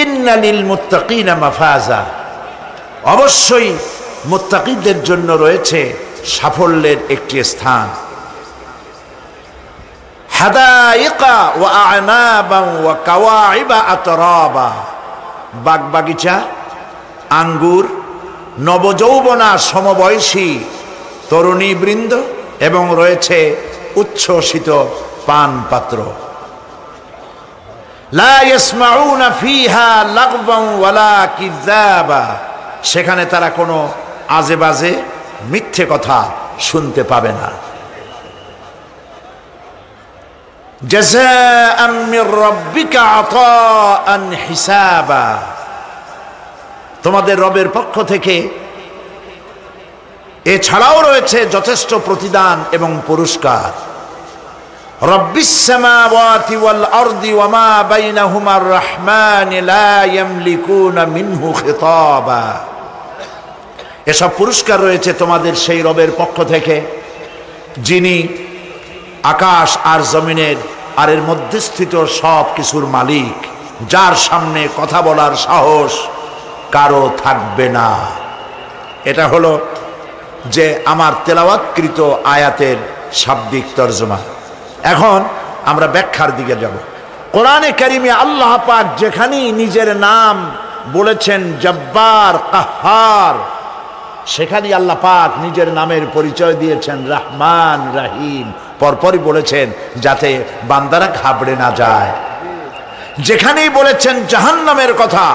ইন্না লিল মুত্তাকিনা মাফাজা, অবশ্যই মুত্তাকিদের জন্য রয়েছে সাফল্যের একটি স্থান। হাদাইকা ওয়া আ'নাবা ওয়া কাওয়াইবা আতরাবা, বাগবাগিচা, আঙ্গুর, নবযৌবনা সমবয়সী তরুণী বৃন্দ এবং রয়েছে উচ্ছ্বসিত পান পাত্র। লা ইয়াসমাউনা ফিহা লাগওয়ান ওয়ালা কিযাবা, সেখানে তারা কোনো আজে বাজে মিথ্যে কথা শুনতে পাবে না। জাযাআম মির রাব্বিকা আতাআন হিসাবা, তোমাদের রবের পক্ষ থেকে এছাড়াও রয়েছে যথেষ্ট প্রতিদান এবং পুরস্কার। রব্বিস সামাওয়াতি ওয়াল আরদি ওয়া মা বাইনাহুমার রাহমান লা ইয়ামলিকুনা মিনহু খিতাবা, এসব পুরস্কার রয়েছে তোমাদের সেই রবের পক্ষ থেকে যিনি আকাশ আর জমিনের আর এর মধ্যস্থিত সব কিছুর মালিক, যার সামনে কথা বলার সাহস কারো থাকবে না। এটা হলো যে আমার তেলাওয়াতকৃত আয়াতের শাব্দিক তরজমা। এখন আমরা ব্যাখ্যার দিকে যাব। কোরআনে কারিমে আল্লাহ পাক যেখানেই নিজের নাম বলেছেন জব্বার, কাহ্হার, সেখানেই আল্লাহ পাক নিজের নামের পরিচয় দিয়েছেন রহমান, রহিম, পরপরই বলেছেন যাতে বান্দারা ঘাবড়ে না যায়। যেখানেই বলেছেন জাহান্নামের কথা,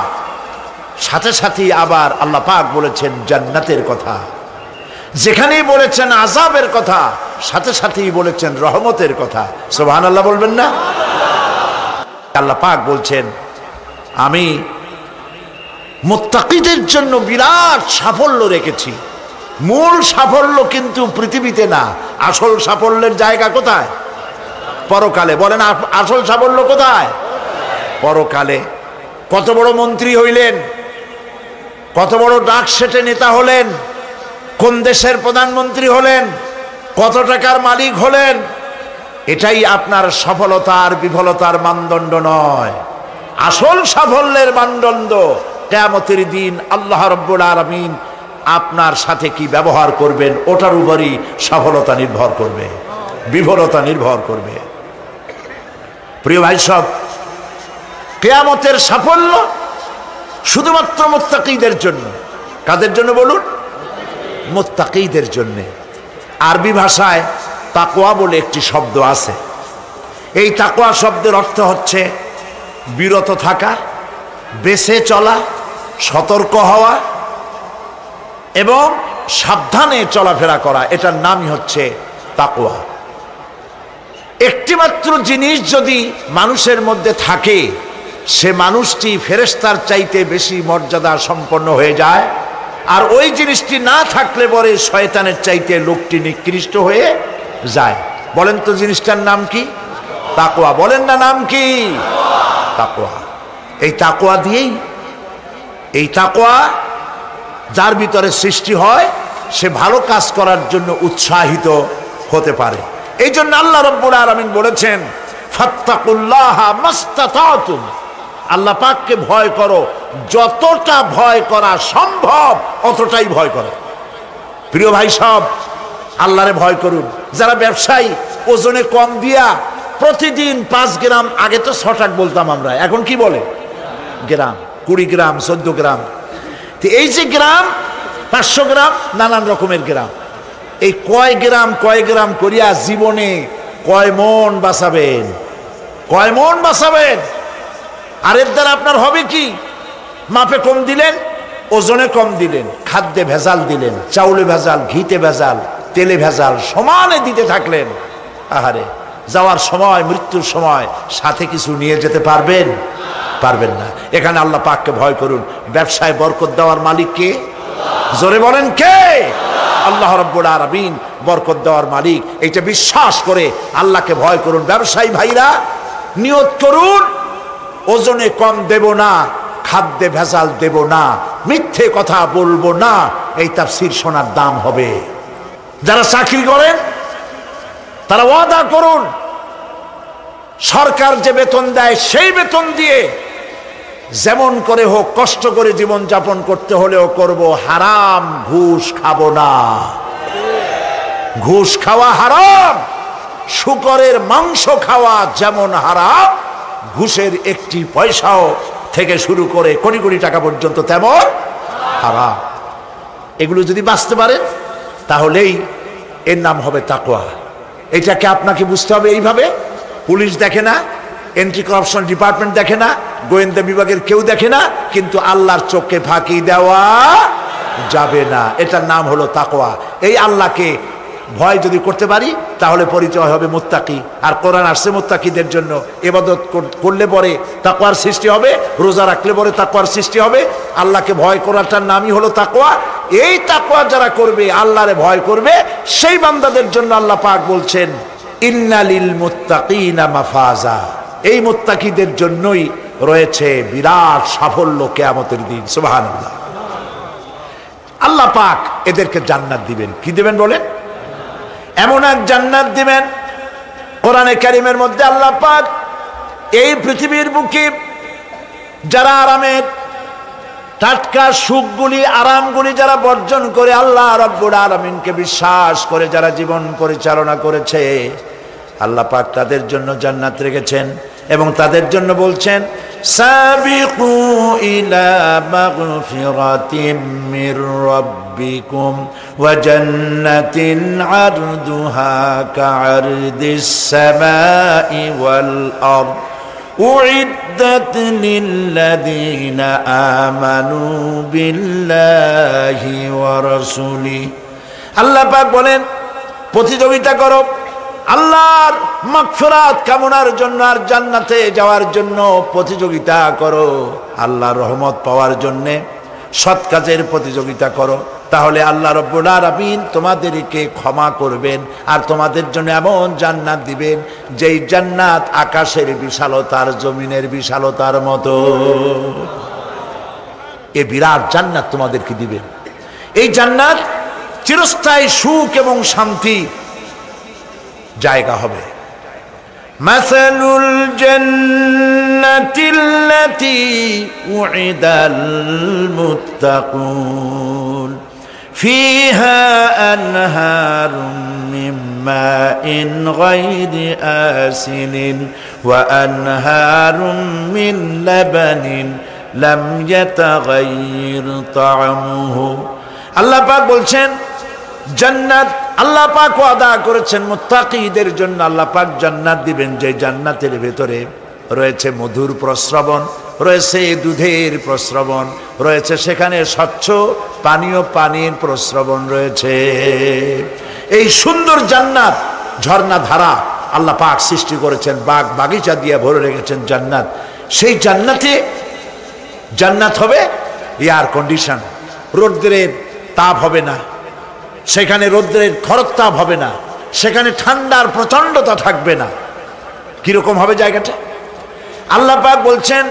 সাথে সাথেই আবার আল্লাহ পাক বলেছেন জান্নাতের কথা। যেখানেই বলেছেন আযাবের কথা, সাথে সাথেই বলেছেন রহমতের কথা। সুবহানাল্লাহ বলবেন না? আল্লাহ পাক বলছেন আমি মুত্তাকিদের জন্য বিরাট সাফল্য রেখেছি। মূল সাফল্য কিন্তু পৃথিবীতে না, আসল সাফল্যের জায়গা কোথায়? পরকালে। বলেন আসল সাফল্য কোথায়? পরকালে। কত বড় মন্ত্রী হইলেন, কত বড় ডাক সেটে নেতা হলেন, কোন দেশের প্রধানমন্ত্রী হলেন, কত টাকার মালিক হলেন, এটাই আপনার সফলতার বিফলতার মানদণ্ড নয়। আসল সাফল্যের মানদণ্ড কিয়ামতের দিন আল্লাহ রাব্বুল আলামিন আপনার সাথে কি ব্যবহার করবেন, ওটার উপরই সফলতা নির্ভর করবে, বিফলতা নির্ভর করবে। প্রিয় ভাই সব, কিয়ামতের সাফল্য শুধুমাত্র মুত্তাকিদের জন্য। কাদের জন্য বলুন? মুত্তাকিদের জন্য। আরবি ভাষায় তাকওয়া বলে একটি শব্দ আছে। এই তাকওয়া শব্দের অর্থ হচ্ছে বিরত থাকা, বেঁচে চলা, সতর্ক হওয়া এবং সাবধানে চলাফেরা করা, এটার নামই হচ্ছে তাকওয়া। একটিমাত্র জিনিস যদি মানুষের মধ্যে থাকে, সে মানুষটি ফেরেশতার চাইতে বেশি মর্যাদা সম্পন্ন হয়ে যায়, আর ওই জিনিসটি না থাকলে পরে শয়তানের চাইতে লোকটি নিকৃষ্ট হয়ে যায়। বলেন তো জিনিসটার নাম কি? তাকওয়া। বলেন না নাম কি? তাকওয়া। এই তাকওয়া দিয়েই, এই তাকওয়া যার ভিতরে সৃষ্টি হয়, সে ভালো কাজ করার জন্য উৎসাহিত হতে পারে। এই জন্য আল্লাহ রাব্বুল আলামিন বলেছেন ফাত্তাকুল্লাহা মাস্তাতাতুম, আল্লাহ পাককে ভয় করো, যতটা ভয় করা সম্ভব অতটাই ভয় করো। প্রিয় ভাই সব, আল্লাহরে ভয় করুন। যারা ব্যবসায়ী ওজনে কম দিয়া প্রতিদিন 5 গ্রাম, আগে তো 6 টাকা বলতাম আমরা, এখন কি বলে? গ্রাম, 20 গ্রাম, 14 গ্রাম। তো এই যে গ্রাম, 500 গ্রাম, নানান রকমের গ্রাম, এই কয় গ্রাম করিয়া জীবনে কয় মন বাঁচাবেন? কয় মন বাঁচাবেন? আর এর দ্বারা আপনার হবে কি? মাপে কম দিলেন, ওজনে কম দিলেন, খাদ্যে ভেজাল দিলেন, চাউলে ভেজাল, ঘিতে ভেজাল, তেলে ভেজাল, সমানে দিতে থাকলেন। আহারে, যাওয়ার সময়, মৃত্যুর সময় সাথে কিছু নিয়ে যেতে পারবেন? পারবেন না। এখানে আল্লাহ পাককে ভয় করুন। ব্যবসায় বরকত দেওয়ার মালিক কে? জোরে বলেন কে? আল্লাহ রাব্বুল আলামিন বরকত দেওয়ার মালিক। এইটা বিশ্বাস করে আল্লাহকে ভয় করুন। ব্যবসায়ী ভাইরা নিয়ত করুন, ওজনে কম দেব না, খাদ্যে ভেজাল দেব না, মিথ্যে কথা বলবো না। এই তাফসীর শোনার দাম হবে। যারা চাকরি করেন তারা ওয়াদা করুন, সরকার যে বেতন দেয় সেই বেতন দিয়ে যেমন করে হোক কষ্ট করে জীবন যাপন করতে হলেও করব, হারাম ঘুষ খাবো না। ঘুষ খাওয়া হারাম, শূকরের মাংস খাওয়া যেমন হারাম, ঘুষের একটি পয়সাও থেকে শুরু করে কোটি কোটি টাকা পর্যন্ত তেমন হারাম। এগুলো যদি বাঁচতে পারেন তাহলেই এর নাম হবে তাকওয়া। এটাকে আপনাকে বুঝতে হবে এইভাবে। পুলিশ দেখে না, এন্টি করাপশন ডিপার্টমেন্ট দেখে না, গোয়েন্দা বিভাগের কেউ দেখে না, কিন্তু আল্লাহর চোখে ফাঁকি দেওয়া যাবে না। এটার নাম হলো তাকওয়া। এই আল্লাহকে ভয় যদি করতে পারি তাহলে পরিচয় হবে মুত্তাকি। আর কোরআন আসছে মুত্তাকিদের জন্য। ইবাদত করলে পরে তাকওয়ার সৃষ্টি হবে, রোজা রাখলে পরে তাকওয়ার সৃষ্টি হবে। আল্লাহকে ভয় করাটার নামই হলো তাকওয়া। এই তাকওয়া যারা করবে, আল্লাহরে ভয় করবে, সেই বান্দাদের জন্য আল্লাহ পাক বলছেন ইন্নালিল মুত্তাকিনা মাফাজা। এই মুত্তাকিদের জন্যই রয়েছে বিরাট সাফল্য কিয়ামতের দিন। সুবহানাল্লাহ। আল্লাহ পাক এদেরকে জান্নাত দিবেন। কি দিবেন বলেন? এমন এক জান্নাত দিবেন, কোরআনে কারীমের মধ্যে আল্লাহ পাক এই পৃথিবীর বুকে যারা আরামের টাটকা সুখগুলি, আরামগুলি যারা বর্জন করে আল্লাহ রাব্বুল আলামিনকে বিশ্বাস করে যারা জীবন পরিচালনা করেছে, আল্লাহ পাক তাদের জন্য জান্নাত রেখেছেন। এবং তাদের জন্য বলছেন সাবিকু ইলা মাগফিরাতিম মির রাব্বিকুম ওয়া জান্নাতিন আরদুহা কাআরদিস সামাই ওয়াল আরদ উইদ্দাত লিল্লাযীনা আমানু বিল্লাহি ওয়া রাসূলিহি। আল্লাহ পাক বলেন প্রতিযোগিতা করো আল্লাহর মাগফিরাত কামনার জন্য আর জান্নাতে যাওয়ার জন্য প্রতিযোগিতা করো। আল্লাহর রহমত পাওয়ার জন্য সৎ কাজের প্রতিযোগিতা করো, তাহলে আল্লাহ রাব্বুল আলামিন তোমাদেরকে ক্ষমা করবেন আর তোমাদের জন্য এমন জান্নাত দিবেন যেই জান্নাত আকাশের বিশালতার জমিনের বিশালতার মতো। এই বিরাট জান্নাত তোমাদেরকে দিবেন। এই জান্নাত চিরস্থায়ী সুখ এবং শান্তি জায়গা হবে। মাসালুল জান্নাতিল্লাতী উইদাল মুত্তাকুন ফিহা আনহারুম মিন মাইন গায়রি আসিনিন ওয়া আনহারুম মিন লাবানিন লাম ইয়াতাগায়্যার তা'আমুহু। আল্লাহ পাক বলছেন জান্নাত আল্লাহ পাক ওয়াদা করেছেন মুত্তাকিদের জন্য। আল্লাহ পাক জান্নাত দিবেন যে জান্নাতের ভেতরে রয়েছে মধুর প্রস্রবণ, রয়েছে দুধের প্রস্রবণ, রয়েছে সেখানে স্বচ্ছ পানীয় পানির প্রস্রবণ রয়েছে। এই সুন্দর জান্নাত, ঝর্ণা ধারা আল্লাহ পাক সৃষ্টি করেছেন, বাগ বাগিচা দিয়ে ভরে রেখেছেন জান্নাত। সেই জান্নাতে জান্নাত হবে এয়ার কন্ডিশন, রৌদ্রের তাপ হবে না সেখানে, রৌদ্রের খরতাপ হবে না সেখানে, ঠান্ডার প্রচন্ডতা থাকবে না। কিরকম হবে জায়গাটা? আল্লাহ পাক বলছেন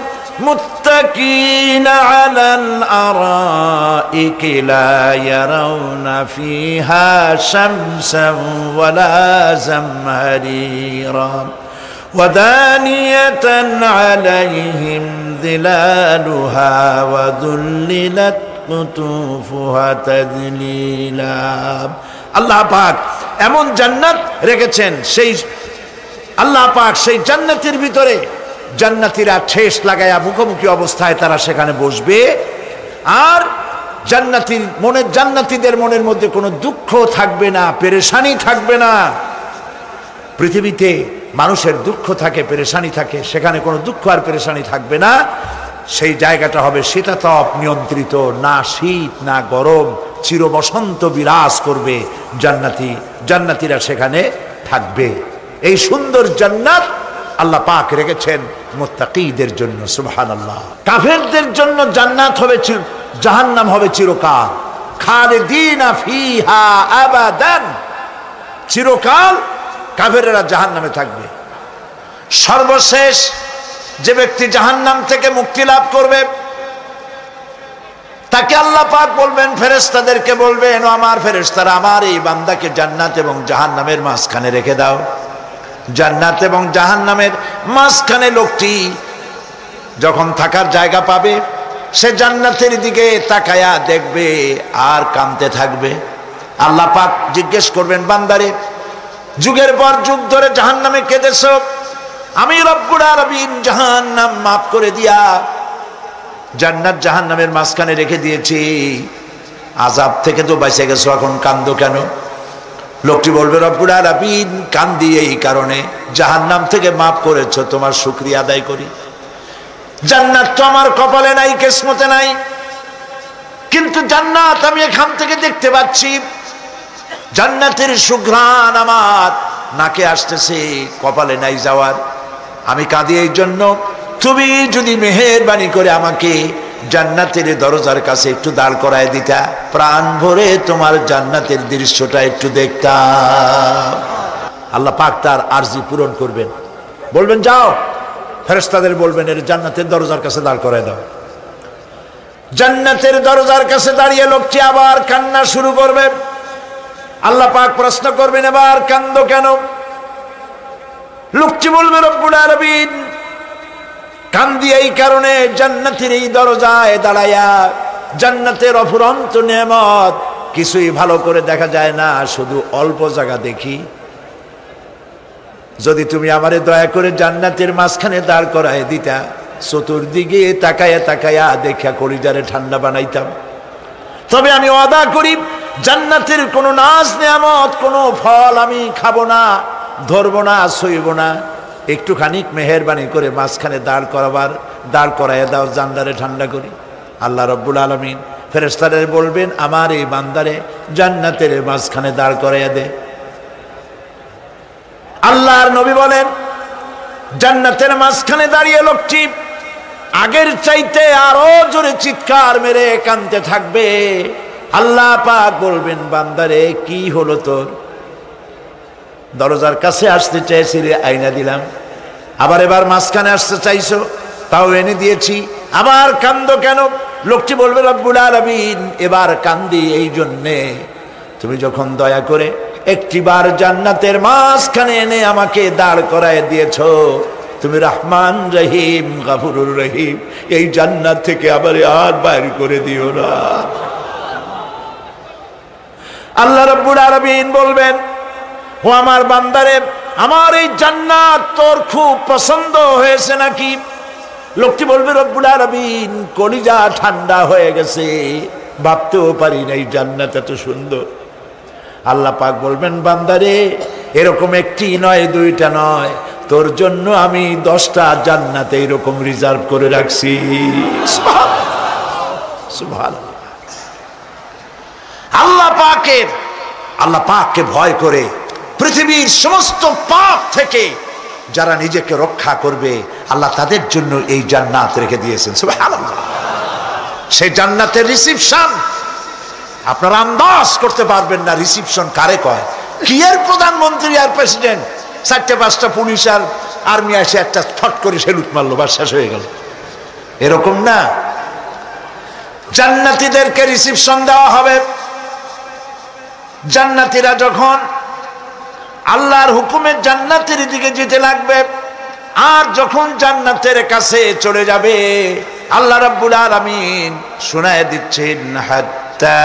মুত্তাকিনা আলাল আরাইকি লা ইয়ারাউনা ফিহা শামসান ওয়ালা জামহারিরা ওয়া দানিয়াতান আলাইহিম যিলালুহা ওয়া যুল্লিলাত কুতুফুহা তাযলিলা। আল্লাহ পাক এমন জান্নাত রেখেছেন, সেই আল্লাহ পাক সেই জান্নাতের ভিতরে জান্নাতীরা ঠেস লাগায়া মুখোমুখি অবস্থায় তারা সেখানে বসবে। আর জান্নাতীদের মনের মধ্যে কোনো দুঃখ থাকবে না, পেরেশানি থাকবে না। পৃথিবীতে মানুষের দুঃখ থাকে, পেরেশানি থাকে, সেখানে কোনো দুঃখ আর পেরেশানি থাকবে না। সেই জায়গাটা হবে শীতাতপ নিয়ন্ত্রিত, না শীত না গরম, চির বসন্ত বিরাজ করবে। জান্নাতীরা সেখানে থাকবে। এই সুন্দর জান্নাত আল্লাহ পাক রেখেছেন মুত্তাকিদের জন্য। সুবহানাল্লাহ। কাফেরদের জন্য জান্নাত হবে, জাহান্নাম হবে চিরকাল। খালিদিনা ফিহা আবাদান, চিরকাল কাফেরেরা জাহান্নামে থাকবে। সর্বশেষ যে ব্যক্তি জাহান্নাম থেকে মুক্তি লাভ করবে তাকে আল্লাহ পাক বলবেন, ফেরেশতাদেরকে বলবেন, ও আমার ফেরেশতারা, আমার এই বান্দাকে জান্নাত এবং জাহান্নামের মাঝখানে রেখে দাও। জান্নাত এবং জাহান্নামের মাঝখানে লোকটি যখন থাকার জায়গা পাবে সে জান্নাতের দিকে তাকায়া দেখবে আর কাঁদতে থাকবে। আল্লাহ পাক জিজ্ঞেস করবেন, বান্দারে যুগের পর যুগ ধরে জাহান্নামে কেঁদেছ, আমি রব্বুল আলামিন জাহান্নাম মাফ করে দিয়া জান্নাত জাহান্নামের মাঝখানে রেখে দিয়েছি, আযাব থেকে তো বেঁচে গেছো, এখন কান্দো কেন? লোকটি বলবে, রব্বুল আলামিন কান্দি এই কারণে, জাহান্নাম থেকে মাফ করেছো, তোমার শুকরিয়া আদায় করি। জান্নাত তো আমার কপালে নাই, কিসমতে নাই, কিন্তু জান্নাত আমি এখান থেকে দেখতে পাচ্ছি, জান্নাতের সুঘ্রাণ আমার নাকে আসতেছে, কপালে নাই যাওয়ার। আমি কাঁদি এই জন্য, তুমি যদি মেহেরবানি করে আমাকে জান্নাতের দরজার কাছে একটু দাঁড় করায় দিতা, প্রাণ ভরে তোমার জান্নাতের দৃশ্যটা একটু দেখতাম। আল্লাহ পাক তার আরজি পূরণ করবেন, বলবেন যাও, ফেরেশতাদের বলবেন এর জান্নাতের দরজার কাছে দাঁড় করায় দাও। জান্নাতের দরজার কাছে দাঁড়িয়ে লোকটি আবার কান্না শুরু করবে। আল্লাহ পাক প্রশ্ন করবেন, এবার কান্দো কেন? লোকটি বলবে, রব্বুল আলামিন কান্দি এই কারণে, জান্নাতের এই দরজায় দাঁড়ায়া জান্নাতের অফুরন্ত নেয়ামত কিছুই ভালো করে দেখা যায় না, শুধু অল্প জায়গা দেখি। যদি তুমি আমারে দয়া করে জান্নাতের মাঝখানে দাঁড় করায় দিতা, চতুর্দিকে তাকায়া তাকায়া দেখা কলিজারে ঠান্ডা বানাইতাম। তবে আমি ওয়াদা করি, জান্নাতের কোনো নাজ নেয়ামত, কোনো ফল আমি খাবো না, ধরবো না, সইব না। একটুখানি মেহেরবানি করে মাঝখানে দাঁড় করাইয়া দাও, জান্নারে ঠান্ডা করি। আল্লাহ রব্বুল আলামিন ফেরেশতাদের বলবেন, আমার এই বান্দারে জান্নাতের মাঝখানে দাঁড় করাইয়া দে। আল্লাহর নবী বলেন, জান্নাতের মাঝখানে দাঁড়িয়ে লোকটি আগের চাইতে আরো জোরে চিৎকার মেরে কাঁদতে থাকবে। আল্লাহ পাক বলবেন, বান্দারে কি হলো তোর? দরজার কাছে আসতে চাইছিলে, আইনা দিলাম। আবার এবার মাঝখানে আসতে চাইছো, তাও এনে দিয়েছি, আবার কান্দো কেন? লোকটি বলবে, রব্বুল আলামিন এবার কান্দি এই জন্যে, তুমি যখন দয়া করে একটিবার জান্নাতের মাঝখানে এনে আমাকে দাঁড় করায় দিয়েছো, তুমি রহমান রহিম গফুরুর রহিম, এই জান্নাত থেকে আবার আর বাইর করে দিও না। আল্লাহ রাব্বুল আলামিন বলবেন, ও আমার বান্দারে, আমার এই জান্নাত তোর খুব পছন্দ হয়েছে নাকি? লোকটি বলবে, রব্বুল আলামিন কলিজা ঠান্ডা হয়ে গেছে, ভাবতেও পারি না এই জান্নাত এত সুন্দর। আল্লাহ পাক বলবেন, বান্দারে এরকম একটি নয়, দুইটা নয়, তোর জন্য আমি 10টা জান্নাতে এরকম রিজার্ভ করে রাখছি। সুবহানাল্লাহ। আল্লাহ পাককে ভয় করে পৃথিবীর সমস্ত পাপ থেকে যারা নিজেকে রক্ষা করবে, আল্লাহ তাদের জন্য এই জান্নাত রেখে দিয়েছেন। সুবহানাল্লাহ। সেই জান্নাতের রিসিপশন আপনারা আন্দাজ করতে পারবেন না, রিসিপশন কারে কয়। কি এর প্রধানমন্ত্রী আর প্রেসিডেন্ট, 4-5টা পুলিশ আর আর্মি এসে একটা ফট করে সেলুট মারলো, বাস শেষ হয়ে গেল, এরকম না। জান্নাতীদেরকে রিসিপশন দেওয়া হবে। জান্নাতীরা যখন আল্লাহর হুকুমে জান্নাতের দিকে যেতে লাগবে, আর যখন জান্নাতের কাছে চলে যাবে, আল্লাহ রাব্বুল আলামিন শোনায় দিচ্ছেন, হাত্তা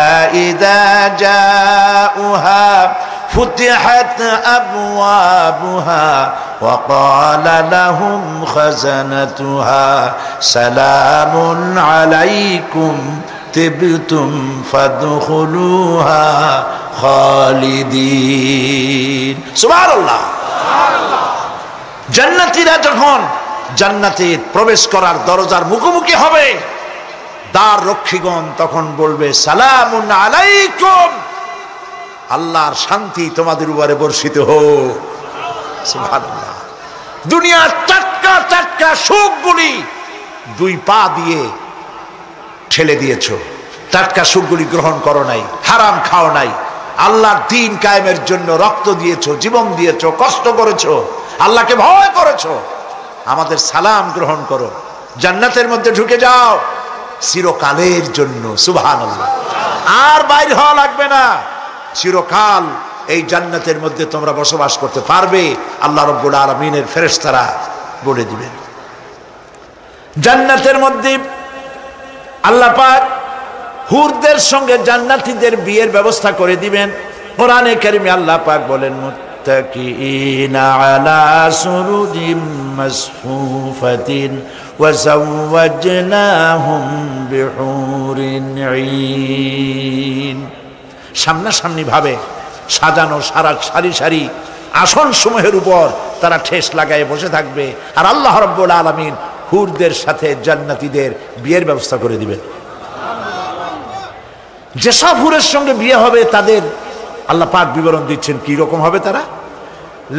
ইযা জাউহা ফুতিহাত আবওয়াবুহা ওয়া ক্বালা লাহুম খাজানাতুহা সালামুন আলাইকুম তিবতুম ফাদখুলুহা খালিদিন। সুবহানাল্লাহ। জান্নাতীরা যখন জান্নাতে প্রবেশ করার দরজার মুখোমুখি হবে, দ্বার রক্ষীগণ তখন বলবে, সালামুন আলাইকুম, আল্লাহর শান্তি তোমাদের উপরে বর্ষিত হোক। সুবহানাল্লাহ। দুনিয়ার টাটকা টাটকা সুখগুলি 2 পা দিয়ে ঠেলে দিয়েছো, টাটকা সুখগুলি গ্রহণ করো নাই, হারাম খাও নাই, আল্লাহর দ্বীন কায়েমের জন্য রক্ত দিয়েছো, জীবন দিয়েছো, কষ্ট করেছো, আল্লাহকে ভয় করেছো। আমাদের সালাম গ্রহণ করো, জান্নাতের মধ্যে ঢুকে যাও চিরকালের জন্য। সুবহানাল্লাহ। আর বাইর হওয়া লাগবে না, চিরকাল এই জান্নাতের মধ্যে তোমরা বসবাস করতে পারবে, আল্লাহ রাব্বুল আলামিনের ফেরেশতারা বলে দিবেন। জান্নাতের মধ্যে আল্লাহ পাক হুরদের সঙ্গে জান্নাতীদের বিয়ের ব্যবস্থা করে দিবেন। কোরআনে কারিমে আল্লাহ পাক বলেন, মুত্তাকিনা আলা সুরুজিম মাসফুফাতিন ওয়া যাওয়াজনাহুম বিহুরিন ঈন। সামনাসামনি ভাবে সাজানো সারি সারি আসন সমূহের উপর তারা ঠেস লাগায় বসে থাকবে, আর আল্লাহ রাব্বুল আলামিন হুরদের সাথে জান্নাতীদের বিয়ের ব্যবস্থা করে দিবেন। যেসব হুরের সঙ্গে বিয়ে হবে তাদের আল্লাহ পাক বিবরণ দিচ্ছেন কি রকম হবে তারা।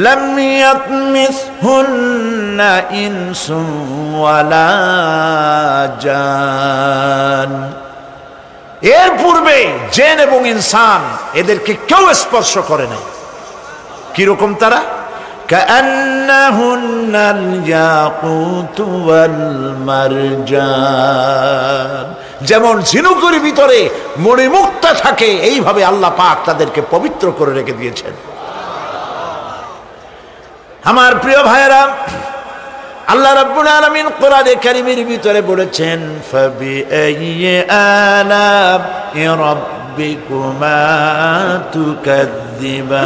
লাম ইয়াতমিসহুন্না ইনসুন ওয়ালা জান, এর পূর্বে জিন এবং ইনসান এদেরকে কেউ স্পর্শ করে নাই। কি রকম তারা? কাআন্নাহুন্নাল ইয়াকুতু ওয়াল মারজান, যেমন ঝিনুকের ভিতরে মণিমুক্তা থাকে এইভাবে আল্লাহ পাক তাদেরকে পবিত্র করে রেখে দিয়েছেন। আমার প্রিয় ভাইরা, আল্লাহ রাব্বুল আলামিন কোরআনে কারীমের ভিতরে বলেছেন, ফাবিআইয়ি আলা'i রাব্বিকুমা তুকাযযিবান।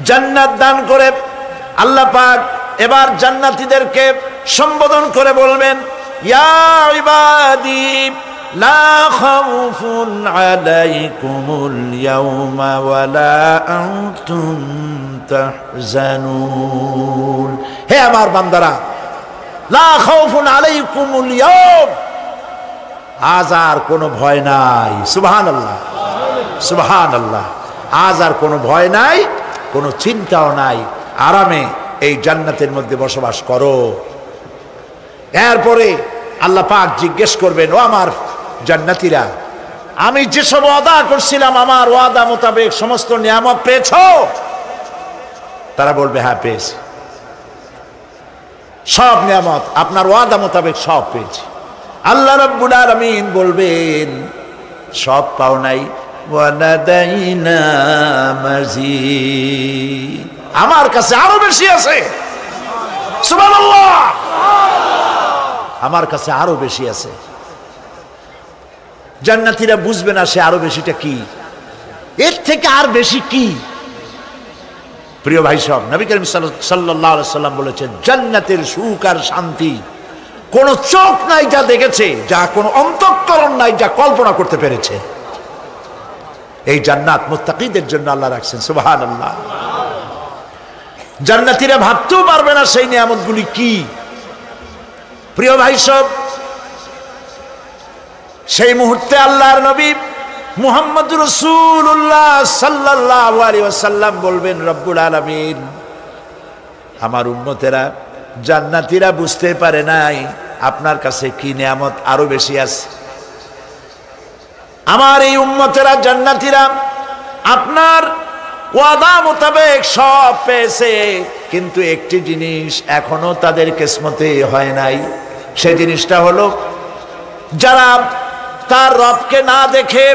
জান্নাত দান করে আল্লাহ পাক এবার জান্নাতীদেরকে সম্বোধন করে বলবেন, ইয়া ইবাদি লা খাউফুন আলাইকুমুল ইয়াওমা ওয়ালা আনতুম তাহজানুন। হে আমার বান্দারা, লা খাউফুন আলাইকুমুল ইয়াওম, আজ আর কোনো ভয় নাই। সুবহানাল্লাহ, সুবহানাল্লাহ। আজ আর কোনো ভয় নাই, কোনো চিন্তাও নাই, আরামে এই জান্নাতের মধ্যে বসবাস করো। এরপরে আল্লাহ পাক জিজ্ঞেস করবেন, ও আমার জান্নাতীরা, আমি যেসব ওয়াদা করছিলাম আমার ওয়াদা মোতাবেক সমস্ত নিয়ামত পেয়েছো? তারা বলবে, হ্যাঁ পেয়েছি, সব নিয়ামত আপনার ওয়াদা মোতাবেক সব পেয়েছি। আল্লাহ রাব্বুল আলামিন বলবেন, সব পাও নাই, ওয়ালাদাইনা মাজিদ, আমার কাছে আরো বেশি আছে। সুবহানাল্লাহ, আমার কাছে আরো বেশি আছে। জান্নাতীরা বুঝবে না সে আরো বেশিটা কি, এর থেকে আর বেশি কি। প্রিয় ভাই সব, নবী করিম সাল্লাল্লাহু আলাইহি সাল্লাম বলেছেন, জান্নাতের সুখ আর শান্তি কোন চোখ নাই যা দেখেছে, যা কোন অন্তঃকরণ নাই যা কল্পনা করতে পেরেছে। এই জান্নাত মুত্তাকিদের জন্য আল্লাহ রাখছেন। সুবহানাল্লাহ। জান্নাতীরা ভাবতেও পারবে না সেই নিয়ামতগুলি কি। প্রিয় ভাই সব, সেই মুহূর্তে আল্লাহর নবী মুহাম্মদুর রাসূলুল্লাহ সাল্লাল্লাহু আলাইহি ওয়াসাল্লাম বলবেন, রব্বুল আলামিন, আমার উম্মতেরা জান্নাতীরা বুঝতে পারে নাই আপনার কাছে কি নিয়ামত আরো বেশি আছে। আমার এই উম্মতেরা জান্নাতীরা আপনার ওয়াদা মোতাবেক সব পেয়েছে, কিন্তু একটি জিনিস এখনো তাদের কিসমতে হয় নাই। সেই জিনিসটা হলো, যারা তার রবকে না দেখে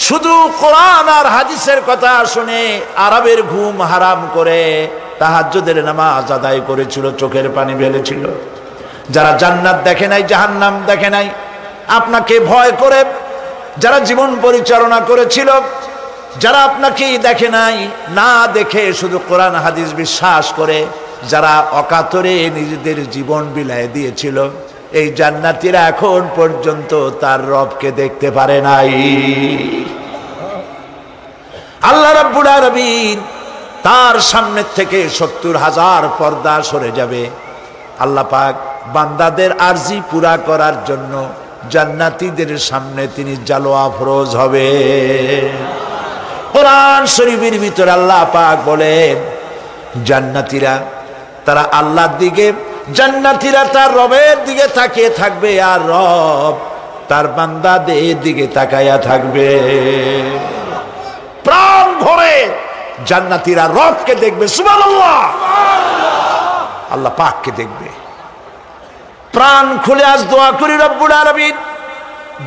শুধু কোরআন আর হাদিসের কথা শুনে আরবের ঘুম হারাম করে তাহাজ্জুদের নামাজ আদায় করেছিল, চোখের পানি ফেলেছিল, যারা জান্নাত দেখে নাই, জাহান্নাম দেখে নাই, আপনাকে ভয় করে যারা জীবন পরিচালনা করেছিল, যারা আপনাকে দেখে নাই, না দেখে শুধু কোরআন হাদিস বিশ্বাস করে যারা অকাতরে নিজেদের জীবন বিলায় দিয়েছিল, এই জান্নাতীরা এখন পর্যন্ত তার রবকে দেখতে পারে নাই। আল্লাহ রাব্বুল আলামিন তার সামনে থেকে ৭০,০০০ পর্দা সরে যাবে। আল্লাহ পাক বান্দাদের আরজি পুরা করার জন্য জান্নাতীদের সামনে তিনি জালোয়া ফরোজ হবে। কোরআন শরীফের ভিতরে আল্লাহ পাক বলেন, জান্নাতীরা তারা আল্লাহর দিকে, জান্নাতীরা তার রবের দিকে তাকিয়ে থাকবে, আর রব তার বান্দাদের দিকে তাকায়া থাকবে। প্রাণ ভরে জান্নাতীরা রবকে দেখবে। সুবহানাল্লাহ, আল্লাহ পাককে দেখবে। প্রাণ খুলে আজ দোয়া করি, রব্বুল আলামিন,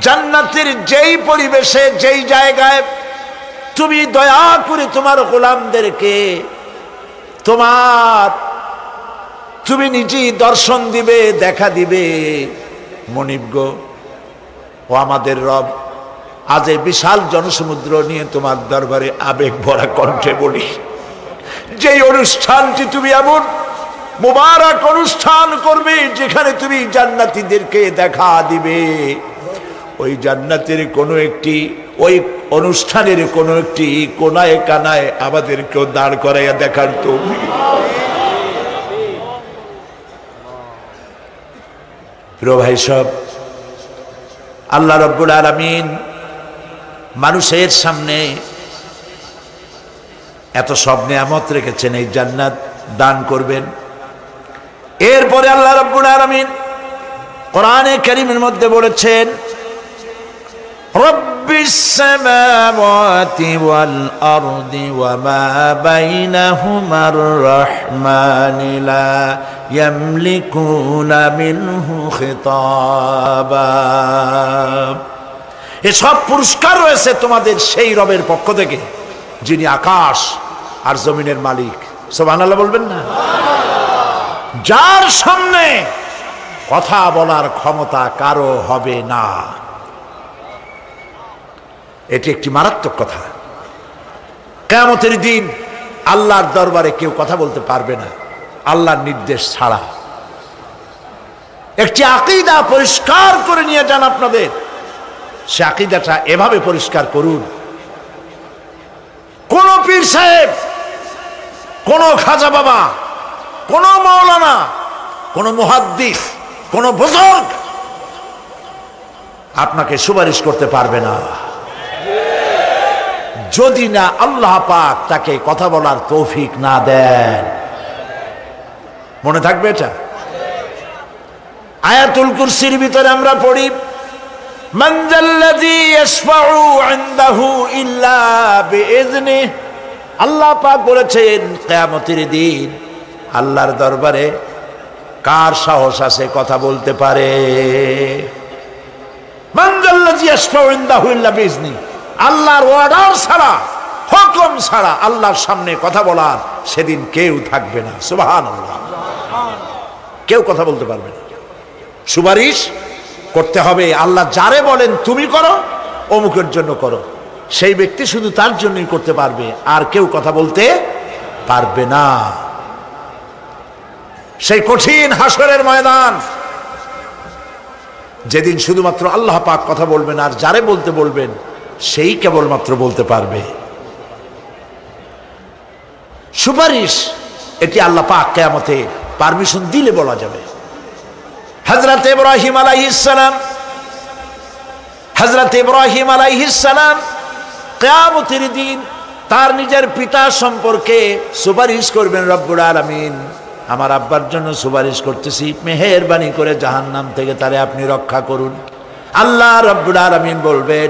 জান্নাতের যেই পরিবেশে, যেই জায়গায় তুমি দয়া করে তোমার গোলামদেরকে তোমার তুমি নিজেই দর্শন দিবে, দেখা দিবে। মনিব গো, ও আমাদের রব, আজ এই বিশাল জনসমুদ্র নিয়ে তোমার দরবারে আবেগ ভরা কণ্ঠে বলি, যেই অনুষ্ঠানটি তুমি এমন মুবারক অনুষ্ঠান করবে যেখানে তুমি জান্নাতীদেরকে দেখা দিবে, ওই জান্নাতের কোনো একটি, ওই অনুষ্ঠানের কোনো একটি কোনায় কানায় আমাদেরকেও দাঁড় করাইয়া দেখার তৌফিক। প্রিয় ভাই সব, আল্লাহ রাব্বুল আলামিন মানুষের সামনে এত সব নিয়ামত রেখেছেন, এই জান্নাত দান করবেন। এরপরে আল্লাহ রাব্বুল আলামিন কোরআনে কারীমের মধ্যে বলেছেন, রব্বিস সামাওয়াতি ওয়াল আরদি ওয়া মা বাইনাহুমার রাহমানি লা ইয়ামলিকুনা মিনহু খিতাবা। এসব পুরস্কার রয়েছে তোমাদের সেই রবের পক্ষ থেকে যিনি আকাশ আর জমিনের মালিক। সুবহানাল্লাহ বলবেন না? যার সামনে কথা বলার ক্ষমতা কারো হবে না। এটি একটি মারাত্মক কথা। কিয়ামতের দিন আল্লাহর দরবারে কেউ কথা বলতে পারবে না আল্লাহর নির্দেশ ছাড়া। একটি আকীদা পরিষ্কার করে নিয়ে যান আপনাদের। সে আকীদাটা এভাবে পরিষ্কার করুন, কোন পীর সাহেব, কোন খাজা বাবা, কোন মাওলানা, কোন মুহাদ্দিস, কোন বুজুর্গ আপনাকে সুপারিশ করতে পারবে না যদি না আল্লাহ পাক তাকে কথা বলার তৌফিক না দেন। মনে থাকবে এটা। আয়াতুল কুরসির ভিতরে আমরা পড়ি, মান যাল্লাযী ইয়াশফাউ ইনদাহু ইল্লা বিইজনিহি। আল্লাহ পাক বলেছেন কিয়ামতের দিন আল্লাহর দরবারে কার সাহস আছে কথা বলতে পারে? মান যাল্লাযী ইয়াশফাউ ইনদাহু ইল্লা বিইজনিহি। আল্লাহর অর্ডার ছাড়া, হুকুম ছাড়া আল্লাহর সামনে কথা বলার সেদিন কেউ থাকবে না। সুবহানাল্লাহ। কেউ কথা বলতে পারবে না। সুপারিশ করতে হবে আল্লাহ যারে বলেন তুমি করো, অমুকের জন্য করো, সেই ব্যক্তি শুধু তার জন্যই করতে পারবে, আর কেউ কথা বলতে পারবে না। সেই কঠিন হাসরের ময়দান, যেদিন শুধুমাত্র আল্লাহ পাক কথা বলবেন, আর যারে বলতে বলবেন সেই কেবলমাত্র বলতে পারবে। সুপারিশ এটি আল্লাহ পাক কিয়ামতে পারমিশন দিলে বলা যাবে। হযরত ইব্রাহিম আলাইহিস সালাম, হযরত ইব্রাহিম আলাইহিস সালাম কিয়ামতের দিন তার নিজের পিতা সম্পর্কে সুপারিশ করবেন, রব্বুল আলামিন আমার আব্বার জন্য সুপারিশ করতেছি, মেহেরবানি করে জাহান্নাম থেকে তারে আপনি রক্ষা করুন। আল্লাহ রব্বুল আলামিন বলবেন,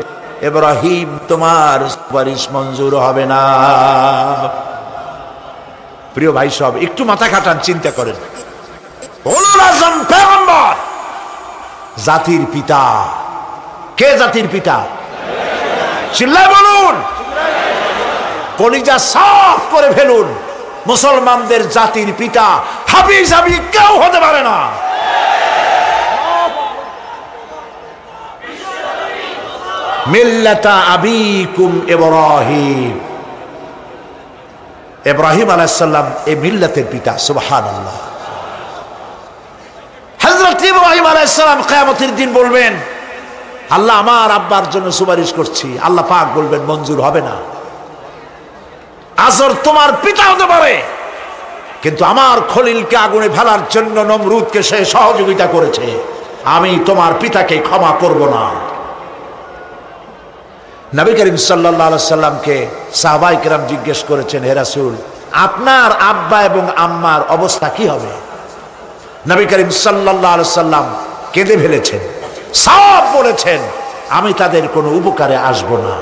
ইব্রাহিম তোমার সুপারিশ মঞ্জুর হবে না। প্রিয় ভাই সব, একটু মাথা খাটান, চিন্তা করেন। উলুল আযম পয়গম্বর, জাতির পিতা। কে জাতির পিতা? চিল্লায় বলুন, কলিজা সাফ করে ফেলুন। মুসলমানদের জাতির পিতা হাফিজ হাবি কেউ হতে পারে না। মিল্লাতা আবিকুম ইব্রাহিম। ইব্রাহিম আলাইহিস সালাম এই মিল্লাতের পিতা। সুবহানাল্লাহ। হযরত ইব্রাহিম আলাইহিস সালাম কিয়ামতের দিন বলবেন, আল্লাহ আমার আব্বার জন্য সুপারিশ করছি। আল্লাহ পাক বলবেন মঞ্জুর হবে না। আজর তোমার পিতা হতে পারে, কিন্তু আমার খলিলকে আগুনে ফেলার জন্য নমরুদকে সে সহযোগিতা করেছে, আমি তোমার পিতাকে ক্ষমা করব না। নবী করিম সাল্লাল্লাহু আলাইহি সাল্লামকে সাহাবায়ে কেরাম জিজ্ঞেস করেছেন, হে রাসূল আপনার আব্বা এবং আম্মার অবস্থা কি হবে? নবী করিম সাল্লাল্লাহু আলাইহি সাল্লাম কেঁদে ফেলেছেন, সব বলেছেন আমি তাদের কোনো উপকারে আসব না।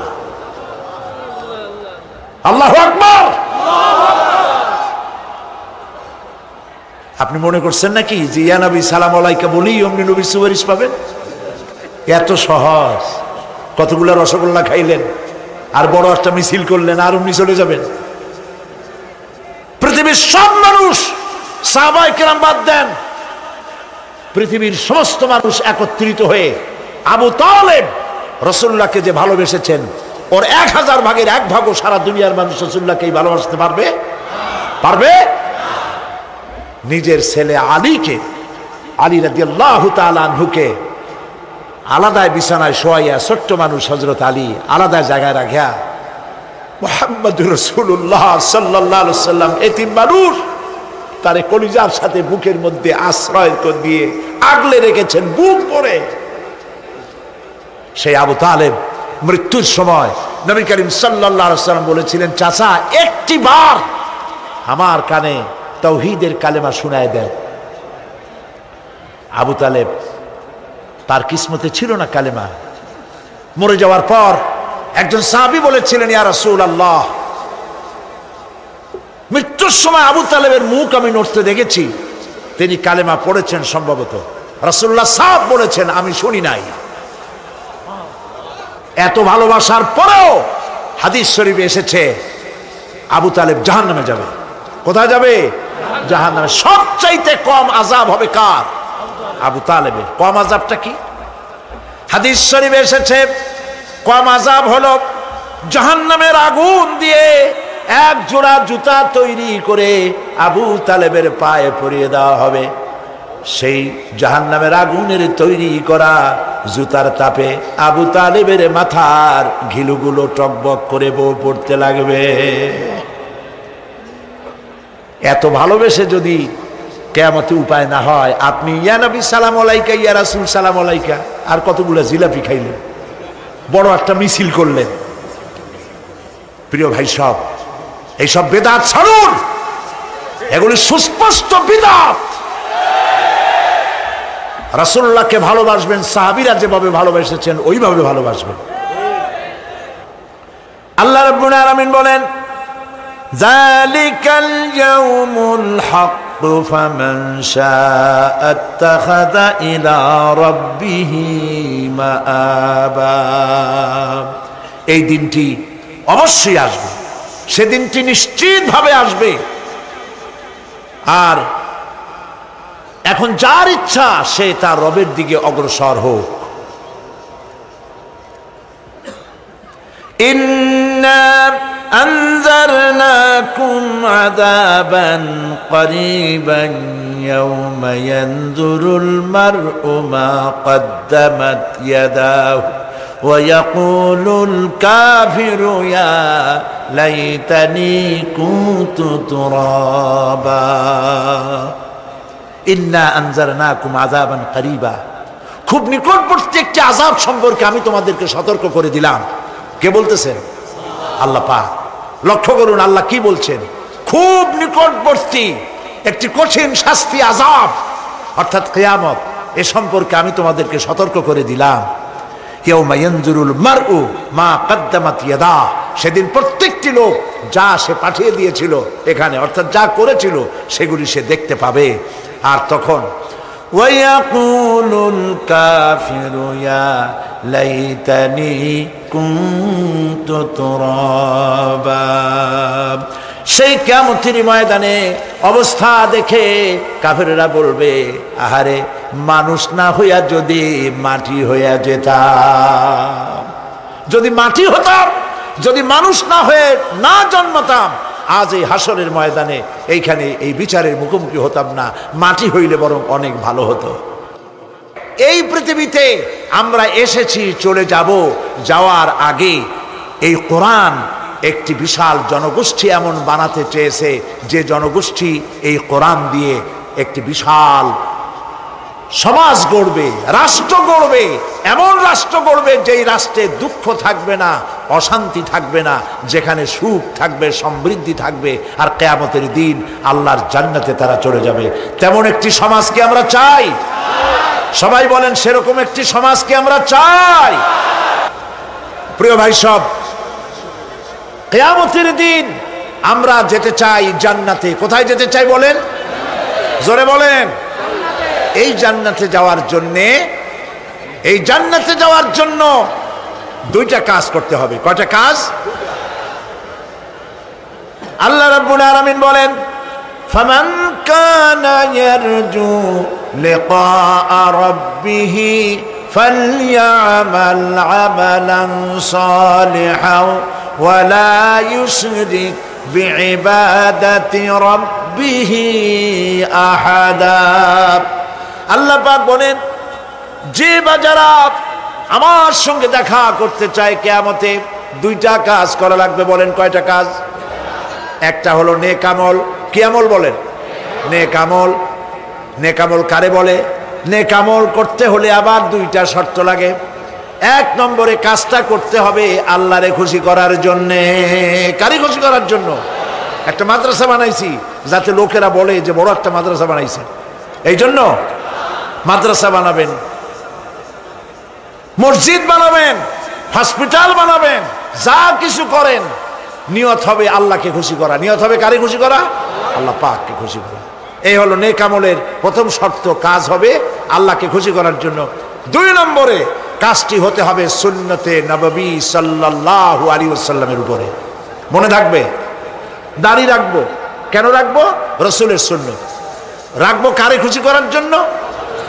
আল্লাহু আকবার। আপনি মনে করছেন নাকি যে ইয়া নবী সালাম আলাইকা বলি অমনি নবী সুপারিশ পাবেন? এত সহজ। কতগুলো রসগোল্লা খাইলেন আর বড় একটা মিছিল করলেন আর অমনি চলে যাবেন? পৃথিবীর সব মানুষ সাহাবায়ে কেরাম বাদ দেন, পৃথিবীর সমস্ত মানুষ একত্রিত হয়ে আবু তালেব রাসূলুল্লাহকে যে ভালোবেসেছেন, ওর 1000 ভাগের 1 ভাগও সারা দুনিয়ার মানুষ রাসূলুল্লাহকেই ভালোবাসতে পারবে? পারবে? নিজের ছেলে আলীকে, আলী রাদিয়াল্লাহু তাআলা আনহুকে আলাদায় বিছানায় শোয়াইয়া, ছোট্ট মানুষ হযরত আলী আলাদা জায়গায় রাখিয়া মুহাম্মদুর রাসূলুল্লাহ সাল্লাল্লাহু আলাইহি ওয়াসাল্লাম এতিম মানুষ, তারে কলিজার সাথে বুকের মধ্যে আশ্রয় করে দিয়ে আগলে রেখেছেন বুক ভরে। সেই আবু তালেব মৃত্যুর সময় নবী করিম সাল্লাল্লাহু আলাইহি ওয়াসাল্লাম বলেছিলেন, চাচা একটি বার আমার কানে তাওহীদের কালেমা শোনায় দেন। আবু তালেব, তার কিসমতে ছিল না কালেমা। মরে যাওয়ার পর একজন সাহাবী বলেছিলেন, ইয়া রাসূলুল্লাহ, মৃত্যুর সময় আবু তালেবের মুখ আমি নড়তে দেখেছি, তিনি কালেমা পড়েছেন সম্ভবত। রাসূলুল্লাহ সাহেব বলেছেন, আমি শুনি নাই। এত ভালোবাসার পরেও হাদিস শরীফে এসেছে আবু তালেব জাহান্নামে যাবে। কোথায় যাবে? জাহান্নামে। সবচাইতে কম আযাব হবে কার? আবু তালেবের। কম আযাবটা কি? হাদিস শরীফে এসেছে কম আযাব হলো জাহান্নামের আগুন দিয়ে এক জোড়া জুতা তৈরি করে আবু তালেবের পায়ে পরিয়ে দেওয়া হবে। সেই জাহান্নামের আগুনের তৈরি করা জুতার তাপে আবু তালেবের মাথার ঘিলুগুলো টকবক করে বউ পড়তে লাগবে। এত ভালোবেসে যদি কিয়ামতে উপায় না হয়, আপনি ইয়া নবী সালাম আলাইকা, ইয়া রাসূল সালাম আলাইকা, আর কতগুলো জিলাপি খাইলেন, বড় একটা মিছিল করলেন। প্রিয় ভাই সব, এইসব বেদাত ছাড়ুন, এগুলি সুস্পষ্ট বিদআত। রাসূলুল্লাহকে ভালোবাসবেন, সাহাবীরা যেভাবে ভালোবেসেছেন ওইভাবে ভালোবাসবেন। আল্লাহ রাব্বুল আলামিন বলেন, যালিকাল ইয়াউমুল হক ফামান শাআ আত্তাখাযা ইলা রাব্বিহি মাআবা। এই দিনটি অবশ্যই আসবে, সেদিনটি নিশ্চিতভাবে আসবে। আর এখন যার ইচ্ছা সে তার রবের দিকে অগ্রসর হোক। ইন্না আনজারনাকুম আযাবান করিবান ইয়াওমা ইয়ানজুরুল মার'উ মা কদ্দামাত ইয়াদাহু ওয়া ইয়াকুলুল কাফিরু ইয়া লাইতানি কুনতু তুরাবা। ইন্না আনজারনাকুম আযাবান করিবা, খুব নিকটবর্তী একটি আযাব সম্পর্কে আমি তোমাদেরকে সতর্ক করে দিলাম। কে বলতেছেন? আল্লাহ পাক। লক্ষ্য করুন আল্লাহ কি বলছেন, খুব নিকটবর্তী একটি কঠিন শাস্তি, আযাব অর্থাৎ কিয়ামত, এ সম্পর্কে আমি তোমাদেরকে সতর্ক করে দিলাম। ইয়াউমা ইয়ানজুরুল মার'উ মা কদ্দামাত ইয়াদা, সেদিন প্রত্যেকটি লোক যা সে পাঠিয়ে দিয়েছিল এখানে, অর্থাৎ যা করেছিল সেগুলি সে দেখতে পাবে। আর তখন ওয়ায়াকুলুল কাফিরু ইয়া লাইতানি কুনতু তুরাবা। সেই কিয়ামতের ময়দানে অবস্থা দেখে কাফেররা বলবে, আহারে মানুষ না হইয়া যদি মাটি হইয়া যেতাম, যদি মাটি হতাম, যদি মানুষ না হয়ে না জন্মতাম, আজ এই হাসরের ময়দানে এইখানে এই বিচারের মুখোমুখি হতাম না, মাটি হইলে বরং অনেক ভালো হতো। এই পৃথিবীতে আমরা এসেছি, চলে যাব, যাওয়ার আগে এই কোরআন একটি বিশাল জনগোষ্ঠী এমন বানাতে চেয়েছে যে জনগোষ্ঠী এই কোরআন দিয়ে একটি বিশাল সমাজ গড়বে, রাষ্ট্র গড়বে, এমন রাষ্ট্র গড়বে যেই রাষ্ট্রে দুঃখ থাকবে না, অশান্তি থাকবে না, যেখানে সুখ থাকবে, সমৃদ্ধি থাকবে, আর কিয়ামতের দিন আল্লাহর জান্নাতে তারা চলে যাবে। তেমন একটি সমাজকে আমরা চাই। সবাই বলেন, সেরকম একটি সমাজকে আমরা চাই। প্রিয় ভাই সব, কিয়ামতের দিন আমরা যেতে চাই জান্নাতে। কোথায় যেতে চাই বলেন? জোরে বলেন। এই জান্নাতে যাওয়ার জন্য দুইটা কাজ করতে হবে। কয়টা কাজ? আল্লাহ রাব্বুল আলামিন বলেন, ফামান কানা ইয়ারজু লিকা রাব্বিহি ফালইয়ামাল আমালান সালিহান ওয়া লা ইউশরিক বিইবাদাতি রাব্বিহি আহাদা। আল্লাহ পাক বলেন, যে বা যারা আমার সঙ্গে দেখা করতে চায় কিয়ামতে, দুইটা কাজ করা লাগবে। বলেন কয়টা কাজ? একটা হলো নেক আমল। কি আমল বলেন? নেক আমল। নেক আমল কারে বলে? নেক আমল করতে হলে আবার দুইটা শর্ত লাগে। এক নম্বরে কাজটা করতে হবে আল্লাহরে খুশি করার জন্যে। কারে খুশি করার জন্য? একটা মাদ্রাসা বানাইছি যাতে লোকেরা বলে যে বড় একটা মাদ্রাসা বানাইছে, এই জন্য মাদ্রাসা বানাবেন, মসজিদ বানাবেন, হসপিটাল বানাবেন, যা কিছু করেন নিয়ত হবে আল্লাহকে খুশি করা। নিয়ত হবে কারে খুশি করা? আল্লাহ পাককে খুশি করা। এই হলো নেক আমলের প্রথম শর্ত, কাজ হবে আল্লাহকে খুশি করার জন্য। দুই নম্বরে কাজটি হতে হবে সুন্নতে নববী সাল্লাল্লাহু আলাইহি ওয়াসাল্লামের উপরে। মনে থাকবে, দাড়ি রাখবো। কেন রাখবো? রাসূলের সুন্নত। রাখবো কারে খুশি করার জন্য?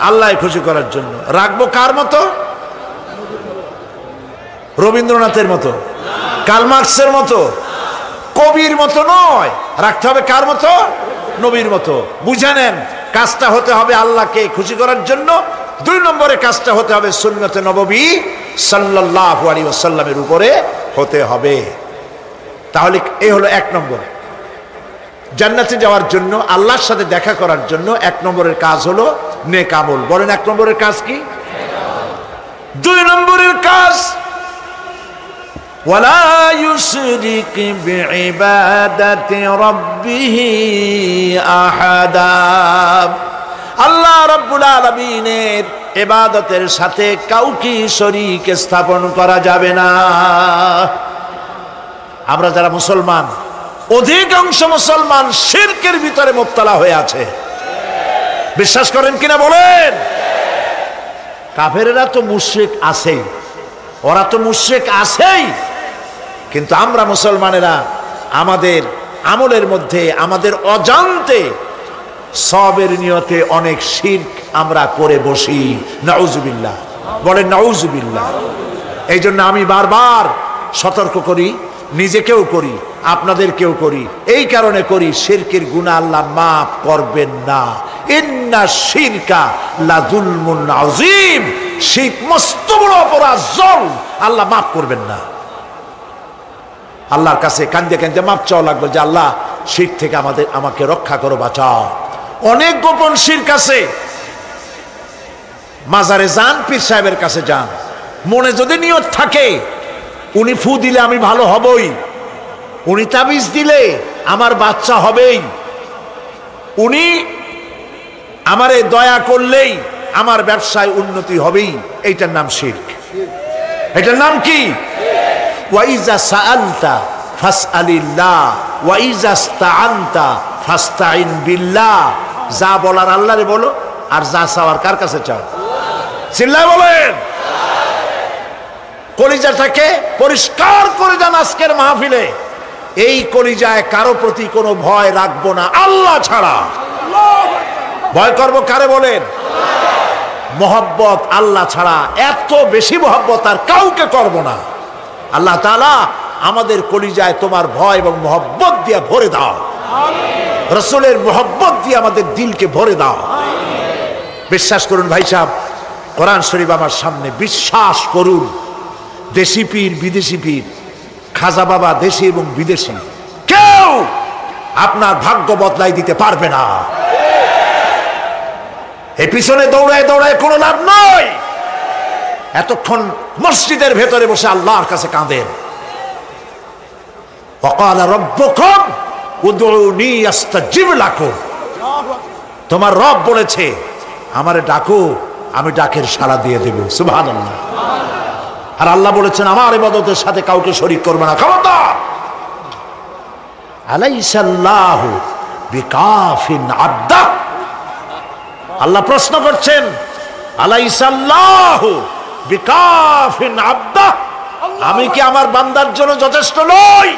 আল্লাহ খুশি করার জন্য। রাখবো কার মতো? রবীন্দ্রনাথের মতো, কার্ল মার্কসের মতো, কবির মতো নয়। রাখতে হবে কার মতো? নবীর মতো। বুঝে নেন, কাজটা হতে হবে আল্লাহকে খুশি করার জন্য। দুই নম্বরে কাজটা হতে হবে সুন্নতে নববী সাল্লাল্লাহু আলাইহি ওয়াসাল্লামের উপরে হতে হবে। তাহলে এই হলো এক নম্বর। জান্নাতে যাওয়ার জন্য, আল্লাহর সাথে দেখা করার জন্য এক নম্বরের কাজ হলো নেক আমল। বলেন এক নম্বরের কাজ কি? দুই নম্বরের কাজ ওয়ালা ইউশরিক বিইবাদাতি রাব্বিহি আহাদা। আল্লাহ রাব্বুল আলামিনের ইবাদতের সাথে কাউকে শরীক স্থাপন করা যাবে না। আমরা যারা মুসলমান, অধিকাংশ মুসলমান শিরকের ভিতরে মুবতালা হয়ে আছে। বিশ্বাস করেন কিনা বলেন? কাফেরেরা তো মুশরিক আছেই, ওরা তো মুশরিক আছেই, কিন্তু আমরা মুসলমানেরা আমাদের আমলের মধ্যে আমাদের অজান্তে সবের নিয়তে অনেক শিরক আমরা করে বসি। নাউজুবিল্লাহ। বলেন নাউজুবিল্লাহ। এই জন্য আমি বারবার সতর্ক করি, নিজেকেও করি, আপনাদেরকেও করি। এই কারণে করি, শিরকের গুনাহ আল্লাহ মাফ করবেন না। ইন্না শিরকা লাযুলমুন আযীম। শিরক মস্ত বড় অপরাধ, জুলম, আল্লাহ মাফ করবেন না। আল্লাহর কাছে কান্দে কান্দে মাফ চাওয়া লাগবে যে আল্লাহ শিরক থেকে আমাকে রক্ষা করো, বাঁচাও। অনেক গোপন শিরক আছে। মাজারে যান, পীর সাহেবের কাছে যান, মনে যদি নিয়ত থাকে উনি ফু দিলে আমি ভালো হবই, উনি তাবিজ দিলে আমার বাচ্চা হবেই, উনি আমারে দয়া করলেই আমার ব্যবসায় উন্নতি হবেই, এইটার নাম শিরক। এটার নাম কি? ওয়াইজা সাআলতা ফাসআলিল্লাহ ওয়াইজা ইসতাআনতা ফাসতাইন বিল্লাহ। যা বলার আল্লাহরে বলো, আর যা চাওয়ার কার কাছে চাও? চিল্লায় বলেন। কলিজাটাকে পরিষ্কার করে যান আজকের মাহফিলে। এই কলিজায় কারো প্রতি কোনো ভয় রাখবো না আল্লাহ ছাড়া। ভয় করবো কারে বলেন? মহব্বত আল্লাহ ছাড়া, এত বেশি মহব্বত আর কাউকে করব না। আল্লাহ তাআলা আমাদের কলিজায় তোমার ভয় এবং মহব্বত দিয়ে ভরে দাও। রাসূলের মহব্বত দিয়ে আমাদের দিলকে ভরে দাও। বিশ্বাস করুন ভাই সাহেব, কোরআন শরীফ আমার সামনে, বিশ্বাস করুন, দেশি পীর বিদেশি পীর, খাজা বাবা দেশি এবং বিদেশি, কেউ আপনার ভাগ্য বদলাই দিতে পারবে না। এই পিছনে দৌড়ায় দৌড়ায় কোনো লাভ নয়। এতক্ষণ মসজিদের ভেতরে বসে আল্লাহর কাছে কাঁদেন। ওয়াকালা রাব্বুকুম উদউনি আস্তাজিব লাকুম। তোমার রব বলেছে আমারে ডাকো, আমি ডাকের সাড়া দিয়ে দেব। সুবহানাল্লাহ। আর আল্লাহ বলেছেন আমার ইবাদতের সাথে কাউকে শরীক করবে না। খবরদার। আলাইসাল্লাহু বিকাফিন আবদা। আল্লাহ প্রশ্ন করছেন, আলাইসাল্লাহু বিকাফিন আবদা, আমি কি আমার বান্দার জন্য যথেষ্ট নই?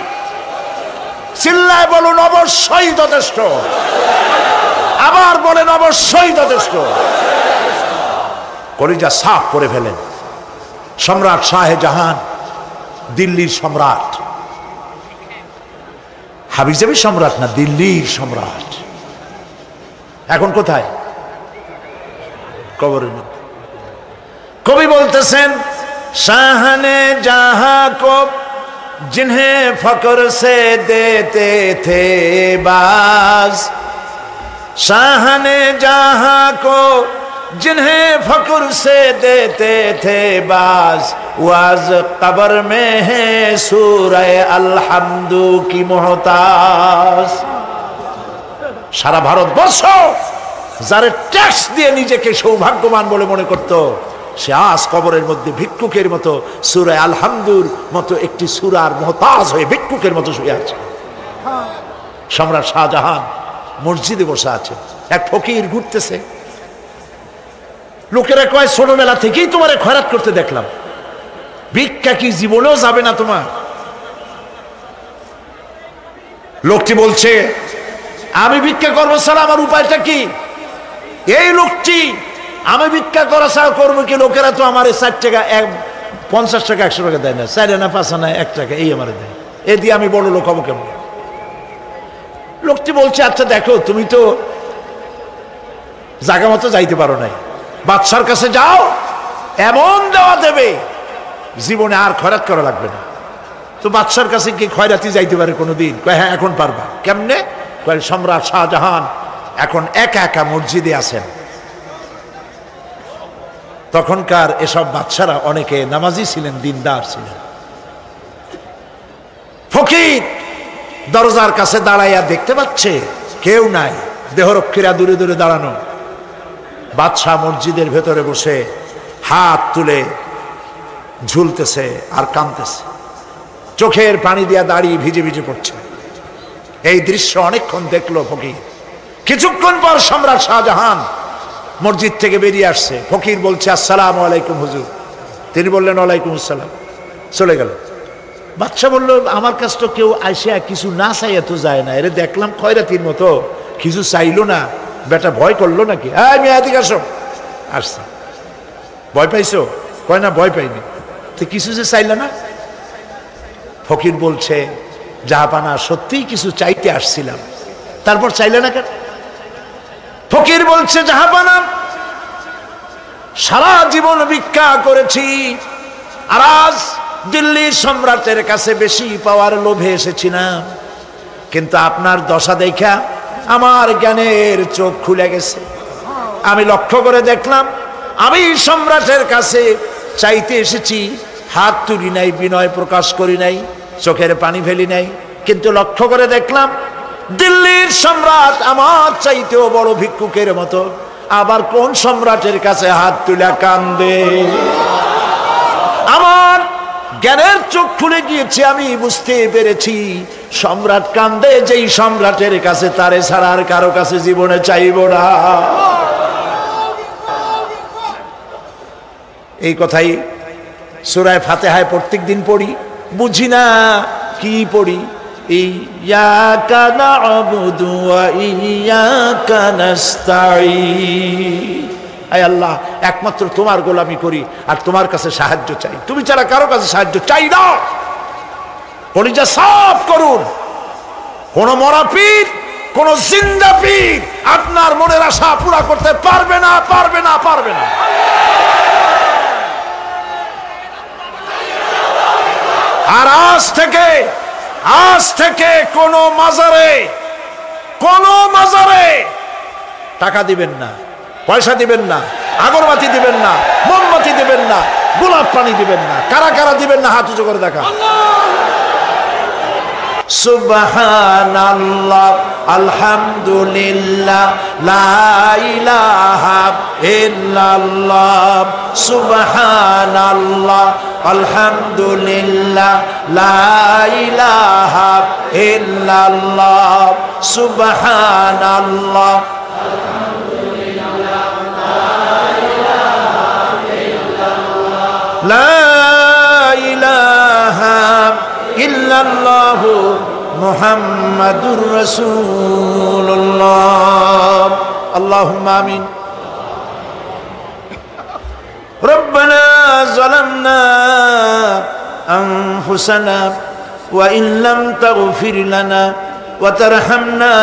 চিল্লায় বলুন অবশ্যই যথেষ্ট। আবার বলেন অবশ্যই যথেষ্ট। কলিজা সাফ করে ফেলেন। সম্রাট শাহজাহান, দিল্লির সম্রাট, হাবিজাবি সম্রাট না, দিল্লির সম্রাট। এখন কোথায়? কবরের মধ্যে। কবি বলতেছেন শাহনে জাহাं को जिन्हें फक्र से देते थे बाज, शाहने जहां को जिन्हें फक्र से देते थे बाज, वाज कब्र में है सूरह अलहम्दु की मोहताज। সারা ভারতবর্ষ যারা ট্যাক্স দিয়ে নিজেকে সৌভাগ্যবান বলে মনে করত, সে আজ কবরের মধ্যে ভিক্ষুকের মতো সূরা আলহামদুর মতো একটি সূরার মুহতাজ হয়ে ভিক্ষুকের মতো শুয়ে আছে। সম্রাট শাহজাহান মসজিদে বসে আছে, এক ফকির ঘুরতেছে। লোকেরা কয় ছোটবেলা থেকেই তোমারে খয়রাত করতে দেখলাম, ভিক্ষা কি জীবনেও যাবে না তোমার? লোকটি বলছে আমি ভিক্ষা করবো ছাড়া আমার উপায়টা কি? এই লোকটি আমি ভিক্ষা করা ছাড়া করবো কি? লোকেরা তো আমার 60 টাকা 50 টাকা 100 টাকা দেয় না, 4 আনা 5 আনা 1 টাকা এই আমার দেয়, এ দিয়ে আমি বড় লোক হবো কেমন? লোকটি বলছে আচ্ছা দেখো তুমি তো জায়গা মতো যাইতে পারো নাই, বাদশার কাছে যাও, এমন দেওয়া দেবে জীবনে আর খয়রাত করা লাগবে না। তো বাদশার কাছে কি খয়রাতি যাইতে পারে কোনোদিন? কয় হ্যাঁ এখন পারবা। কেমনে? কয় সম্রাট শাহজাহান এখন একা একা মসজিদে আছেন। তখনকার এসব বাদশারা অনেকে নামাজি ছিলেন, দিনদার ছিলেন। ফকির দরজার কাছে দাঁড়াইয়া দেখতে পাচ্ছে কেউ নাই, দেহরক্ষীরা দূরে দূরে দাঁড়ানো। বাদশাহ মসজিদের ভেতরে বসে হাত তুলে ঝুলতেছে আর কাঁদতেছে, চোখের পানি দিয়া দাঁড়িয়ে ভিজে ভিজে পড়ছে। এই দৃশ্য অনেকক্ষণ দেখলো ফকির। কিছুক্ষণ পর সম্রাট শাহজাহান মসজিদ থেকে বেরিয়ে আসছে। ফকির বলছে আসসালামু আলাইকুম হুজুর। তিনি বললেন ওয়ালাইকুম আসসালাম, চলে গেল। বাদশা বলল আমার কাছে তো কেউ আইসা কিছু না চাইয়া তো যায় না, এরে দেখলাম খয়রাতির মতো কিছু চাইলো না, বেটা ভয় করলো নাকি? আমি এদিকে আসো। আসছে। ভয় পাইছো? কয় না ভয় পাইনি। তো কিছু যে চাইলে না? ফকির বলছে জাহাপানা সত্যিই কিছু চাইতে আসছিলাম, তারপর চাইলে না কেন? ফকির বলছে জাহাপানা সারা জীবন ভিক্ষা করেছি, আর আজ দিল্লির সম্রাটের কাছে বেশি পাওয়ার লোভে এসেছি না, কিন্তু আপনার দশা দেখা আমার জ্ঞানের চোখ খুলে গেছে। আমি লক্ষ্য করে দেখলাম আমি সম্রাটের কাছে চাইতে এসেছি, হাত তুলি নাই, বিনয় প্রকাশ করি নাই, চোখের পানি ফেলি নাই, কিন্তু লক্ষ্য করে দেখলাম দিল্লির সম্রাট আমার চাইতেও বড় ভিক্ষুকের মতো। আবার কোন সম্রাটের কাছে হাত তুলে কান্দে? আমার জ্ঞানের চোখ খুলে গিয়েছে, আমি বুঝতে পেরেছি সম্রাট কান্দে যেই সম্রাটের কাছে, তারে ছাড়া আর কারো কাছে জীবনে চাইব না। এই কথাই সূরা ফাতিহায় প্রত্যেক দিন পড়ি, বুঝি না কি পড়ি। ইয়াকা না'বুদু ওয়া ইয়াকা নাস্তাঈন। আয় আল্লাহ, একমাত্র তোমার গোলামি করি আর তোমার কাছে সাহায্য চাই, তুমি ছাড়া কারো কাছে সাহায্য চাই না। কলিজা সাফ করুন। কোন মরা পীর, কোন জিন্দা পীর আপনার মনের আশা পুরা করতে পারবে না, পারবে না, পারবে না। আর আজ থেকে কোন মাজারে টাকা দিবেন না, পয়সা দিবেন না, আগরবাতি দিবেন না, মোমবাতি দিবেন না, গোলাপ পানি দিবেন না। কারা কারা দিবেন না হাত উঁচু করে দেখা। সুবহানাল্লাহ, আলহামদুলিল্লাহ, লা ইলাহা ইল্লাল্লাহ। সুবহানাল্লাহ, আলহামদুলিল্লাহ, লা ইলাহা ইল্লাল্লাহ। সুবহানাল্লাহ, লা ইলাহা ইল্লাল্লাহ, মুহাম্মাদুর রাসূলুল্লাহ। আল্লাহুম্মা আমিন। রব্বানা যালামনা আনফুসানা ওয়া ইন লাম তাগফির লানা ওয়া তারহামনা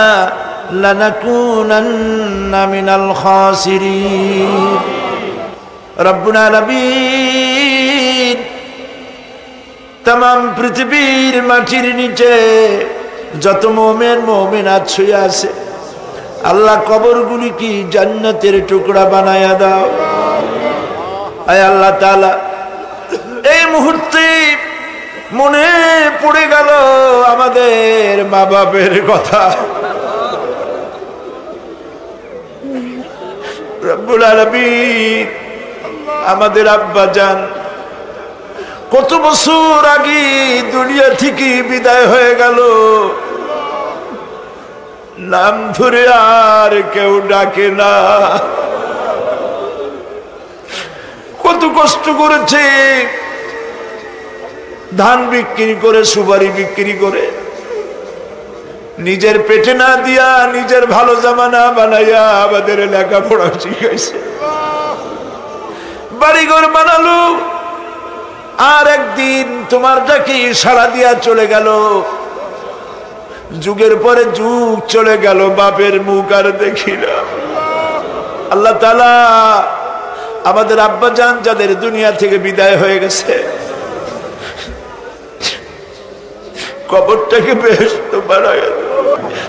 লানাকুনান্না মিনাল খাসিরিন। রব্বুল আলামিন, तमाम পৃথিবীর মাটির নিচে যত মুমিন মুমিনাত শুয়ে আছে আল্লাহ কবরগুলি কি জান্নাতের টুকরা বানায়া দাও। আয় আল্লাহ তাআলা, এই মুহূর্তে মনে পড়ে গেল আমাদের মা বাপের কথা। রব্বুল আলামিন, আমাদের আব্বা জান কত বছর আগে দুনিয়া থেকে বিদায় হয়ে গেল, নাম ধরে আর কেউ ডাকে না। কত কষ্ট করেছে, ধান বিক্রি করে, সুপারি বিক্রি করে, নিজের পেটে না দিয়া নিজের ভালো জামা না বানাইয়া আমাদের লেখাপড়া শিখাইছে, বাড়িঘর বানালো। আর একদিন তোমার ডাকে সাড়া দিয়া চলে গেল। যুগের পরে যুগ চলে গেল, বাপের মুখ আর দেখি না। আল্লাহ তাআলা আমাদের আব্বা জান যাদের দুনিয়া থেকে বিদায় হয়ে গেছে, কবরটাকে বেহেশত বানায়া দাও।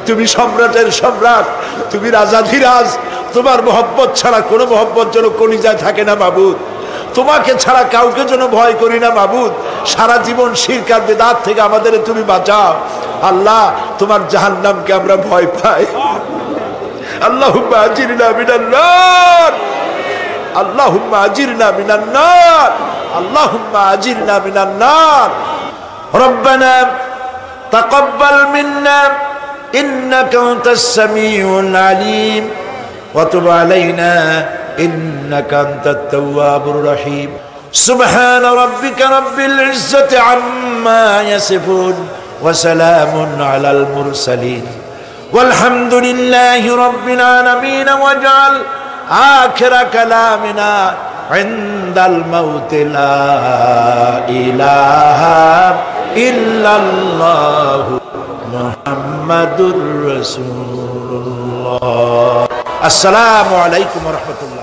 তুমি সম্রাটের সম্রাট, তুমি রাজাধিরাজ, তোমার মহব্বত ছাড়া কোনো মহব্বত যেন কলিজায় থাকে না মাবুদ। তোমাকে ছাড়া কাউকে যেন ভয় করি না মাবুদ। সারা জীবন শিরক আর বিদআত থেকে আমাদের তুমি বাঁচাও আল্লাহ। তোমার জাহান্নামকে আমরা ভয় পাই। আল্লাহুম্মা আজিরনা মিনান নার, আল্লাহুম্মা আজিরনা মিনান নার, আল্লাহুম্মা আজিরনা মিনান নার। রব্বানা তাকাব্বাল মিন্না ইন্নাকা আনতাস সামিউল আলিম ওয়া তুব আলাইনা إنك أنت التواب الرحيم. سبحان ربك رب العزة عما يصفون وسلام على المرسلين والحمد لله رب العالمين. واجعل آخر كلامنا عند الموت لا إله إلا الله محمد رسول الله. السلام عليكم ورحمة الله.